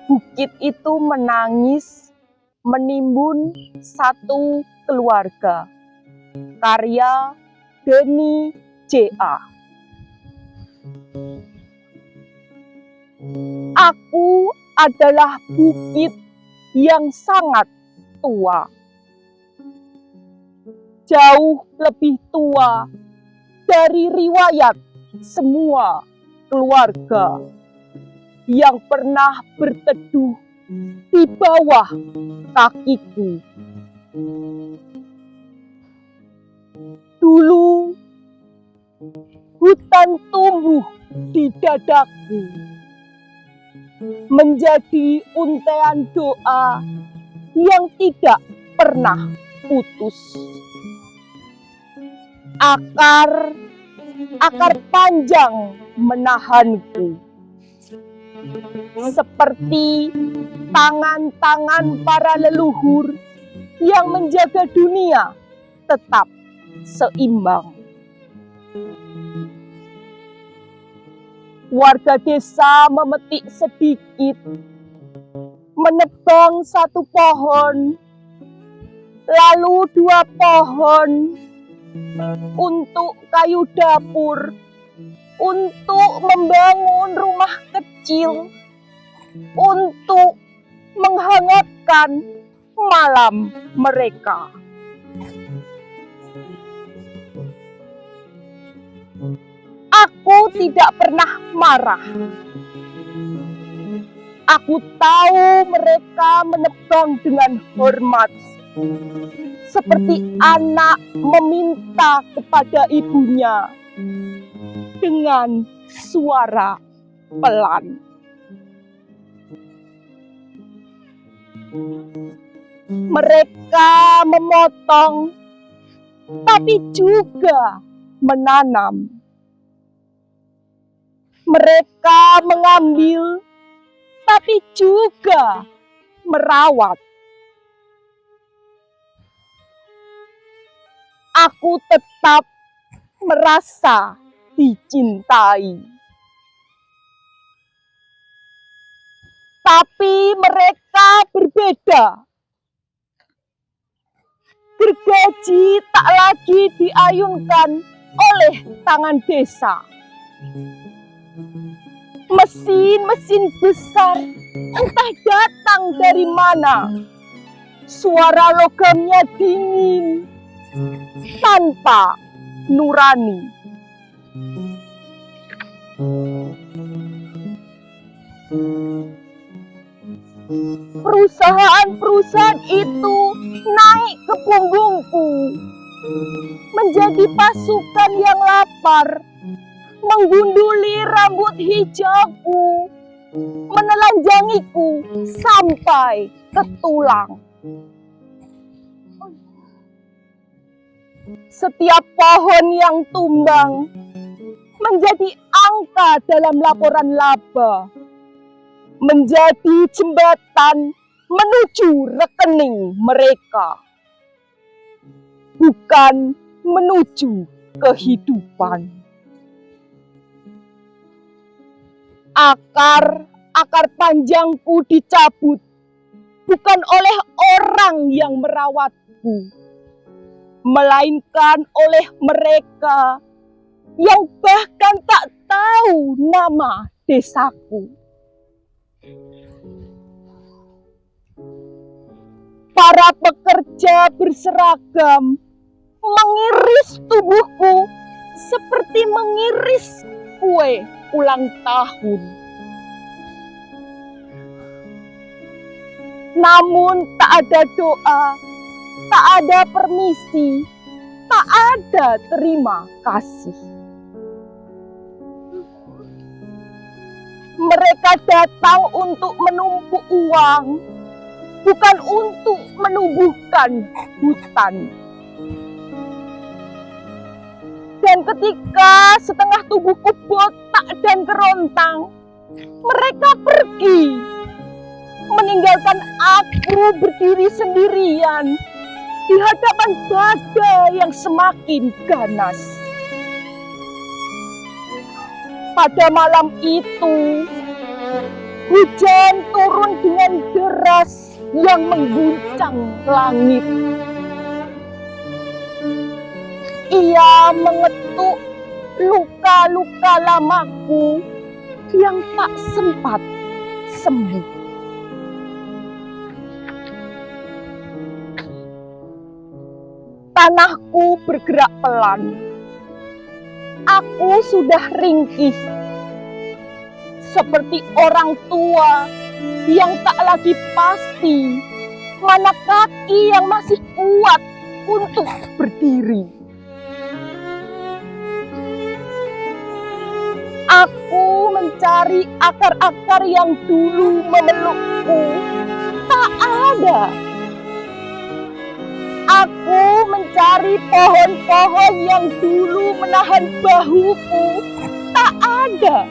Bukit itu menangis, menimbun satu keluarga. Karya Denny J.A. Aku adalah bukit yang sangat tua. Jauh lebih tua dari riwayat semua keluarga yang pernah berteduh di bawah kakiku. Dulu, hutan tumbuh di dadaku, menjadi untaian doa yang tidak pernah putus. Akar panjang menahanku, seperti tangan-tangan para leluhur yang menjaga dunia tetap seimbang. Warga desa memetik sedikit, menebang satu pohon, lalu 2 pohon, untuk kayu dapur, untuk membangun rumah kecil, untuk menghangatkan malam mereka. Aku tidak pernah marah. Aku tahu mereka menebang dengan hormat, seperti anak meminta kepada ibunya dengan suara pelan. Mereka memotong, tapi juga menanam. Mereka mengambil, tapi juga merawat. Aku tetap merasa dicintai. Tapi mereka berbeda. Gergaji tak lagi diayunkan oleh tangan desa. Mesin-mesin besar entah datang dari mana. Suara logamnya dingin, tanpa nurani. Perusahaan-perusahaan itu naik ke punggungku, menjadi pasukan yang lapar, menggunduli rambut hijauku, menelanjangiku sampai ke tulang. Setiap pohon yang tumbang menjadi angka dalam laporan laba, menjadi jembatan menuju rekening mereka, bukan menuju kehidupan. Akar panjangku dicabut bukan oleh orang yang merawatku, melainkan oleh mereka yang bahkan tak tahu nama desaku. Para pekerja berseragam mengiris tubuhku seperti mengiris kue ulang tahun. Namun tak ada doa, tak ada permisi, tak ada terima kasih. Mereka datang untuk menumpuk uang, bukan untuk menumbuhkan hutan. Dan ketika setengah tubuhku botak dan kerontang, mereka pergi, meninggalkan aku berdiri sendirian di hadapan badai yang semakin ganas. Pada malam itu, Hujan turun dengan deras yang mengguncang langit. Ia mengetuk luka-luka lamaku yang tak sempat sembuh. Tanahku bergerak pelan. Aku sudah ringkih, seperti orang tua yang tak lagi pasti mana kaki yang masih kuat untuk berdiri. Aku mencari akar-akar yang dulu memelukku, tak ada. Aku mencari pohon-pohon yang dulu menahan bahuku, tak ada.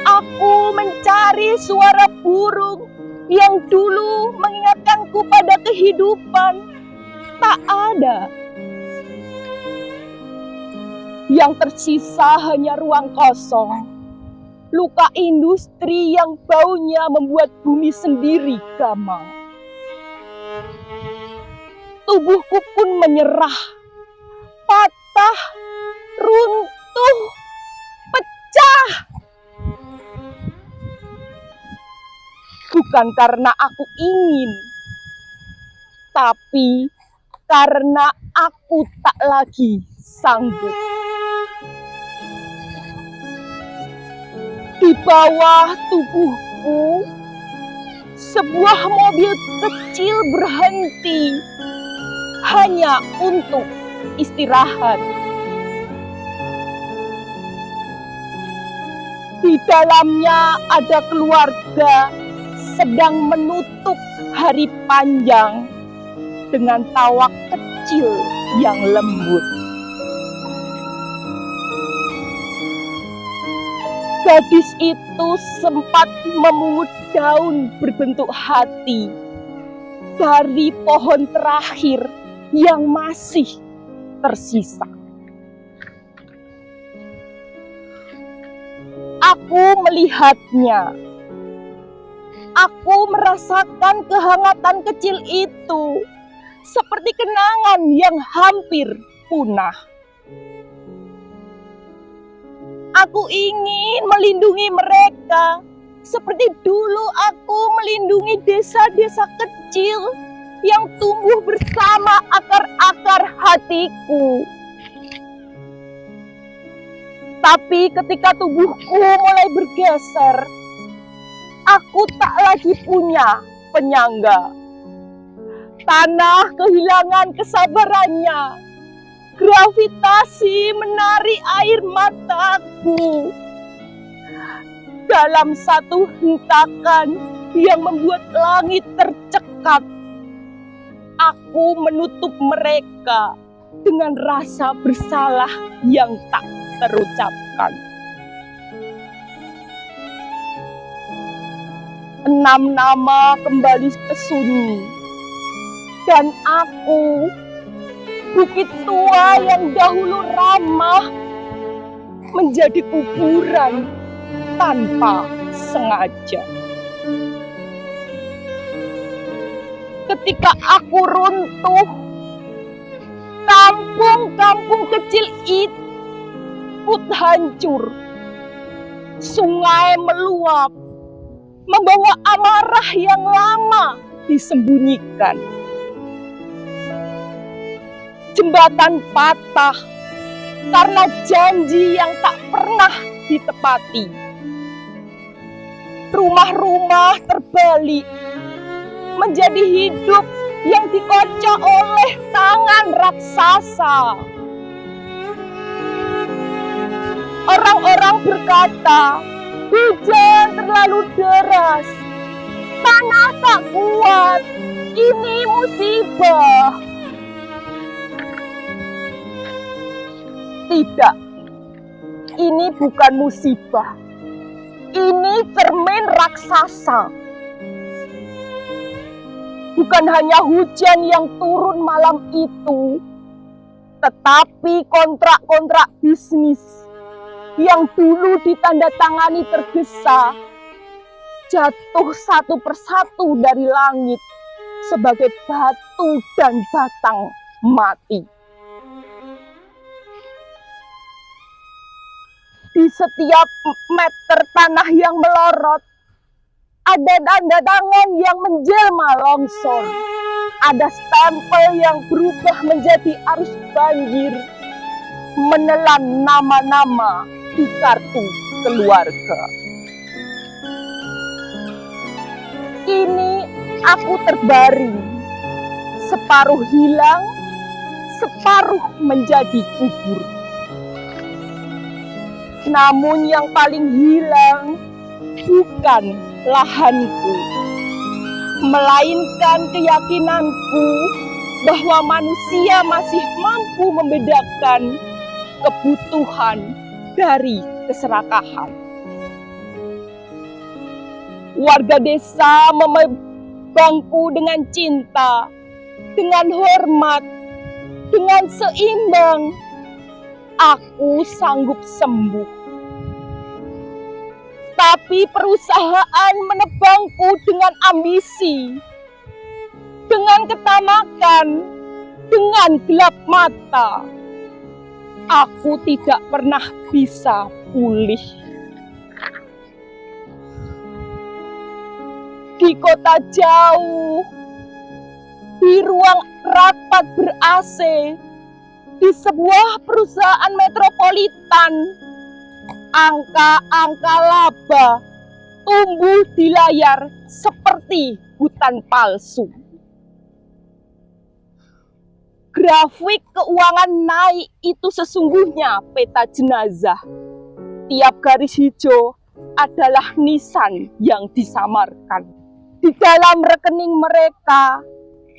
Aku mencari suara burung yang dulu mengingatkanku pada kehidupan, tak ada. Yang tersisa hanya ruang kosong, luka industri yang baunya membuat bumi sendiri gamang. Tubuhku pun menyerah, patah, runtuh, pecah. Bukan karena aku ingin, tapi karena aku tak lagi sanggup. Di bawah tubuhku, sebuah mobil kecil berhenti hanya untuk istirahat. Di dalamnya ada keluarga sedang menutup hari panjang dengan tawa kecil yang lembut. Gadis itu sempat memungut daun berbentuk hati dari pohon terakhir yang masih tersisa. Aku melihatnya. Aku merasakan kehangatan kecil itu, seperti kenangan yang hampir punah. Aku ingin melindungi mereka, seperti dulu aku melindungi desa-desa kecil yang tumbuh bersama akar-akar hatiku. Tapi ketika tubuhku mulai bergeser, aku tak lagi punya penyangga. Tanah kehilangan kesabarannya. Gravitasi menarik air mataku. Dalam satu hentakan yang membuat langit tercekat, aku menutup mereka dengan rasa bersalah yang tak terucapkan. 6 nama kembali ke sunyi, dan aku, bukit tua yang dahulu ramah, menjadi kuburan tanpa sengaja. Ketika aku runtuh, kampung-kampung kecil ikut hancur. Sungai meluap, membawa amarah yang lama disembunyikan. Jembatan patah karena janji yang tak pernah ditepati. Rumah-rumah terbalik menjadi hidup yang dikocok oleh tangan raksasa. Orang-orang berkata, hujan terlalu deras, tanah tak kuat, ini musibah. Tidak, ini bukan musibah. Ini cermin raksasa. Bukan hanya hujan yang turun malam itu, tetapi kontrak-kontrak bisnis yang dulu ditandatangani tergesa jatuh satu persatu dari langit sebagai batu dan batang mati. Di setiap meter tanah yang melorot, ada tanda tangan yang menjelma longsor. Ada stempel yang berubah menjadi arus banjir, menelan nama-nama di kartu keluarga. Kini aku terbaring, separuh hilang, separuh menjadi kubur. Namun yang paling hilang bukan lahanku, melainkan keyakinanku bahwa manusia masih mampu membedakan kebutuhan dari keserakahan. Warga desa memandangku dengan cinta, dengan hormat, dengan seimbang. Aku sanggup sembuh. Tapi perusahaan menebangku dengan ambisi, dengan ketamakan, dengan gelap mata. Aku tidak pernah bisa pulih. Di kota jauh, di ruang rapat ber-AC, di sebuah perusahaan metropolitan, angka-angka laba tumbuh di layar seperti hutan palsu. Grafik keuangan naik itu sesungguhnya peta jenazah. Tiap garis hijau adalah nisan yang disamarkan. Di dalam rekening mereka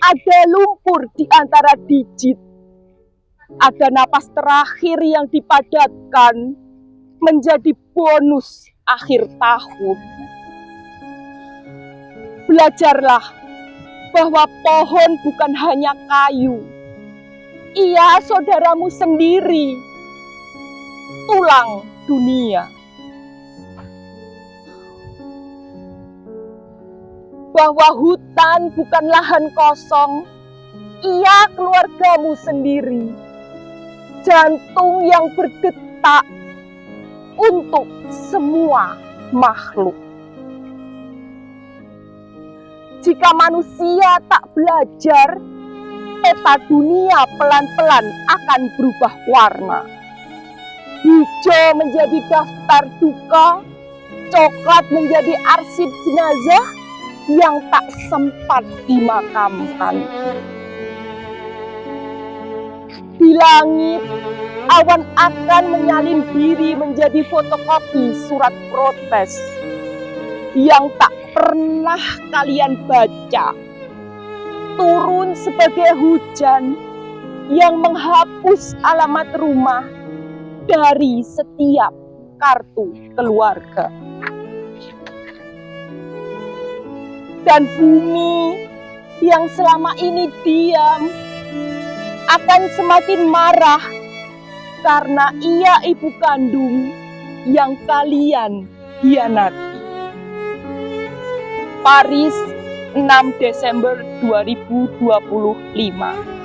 ada lumpur di antara digit. Ada napas terakhir yang dipadatkan menjadi bonus akhir tahun. Belajarlah bahwa pohon bukan hanya kayu. Ia saudaramu sendiri, tulang dunia. Bahwa hutan bukan lahan kosong, ia keluargamu sendiri. Jantung yang berdetak untuk semua makhluk. Jika manusia tak belajar, peta dunia pelan-pelan akan berubah warna. Hijau menjadi daftar duka, coklat menjadi arsip jenazah yang tak sempat dimakamkan. Di langit, awan akan menyalin diri menjadi fotokopi surat protes yang tak pernah kalian baca. Turun sebagai hujan yang menghapus alamat rumah dari setiap kartu keluarga. Dan bumi yang selama ini diam akan semakin marah karena ia ibu kandung yang kalian hianati. Paris, 6 Desember 2025.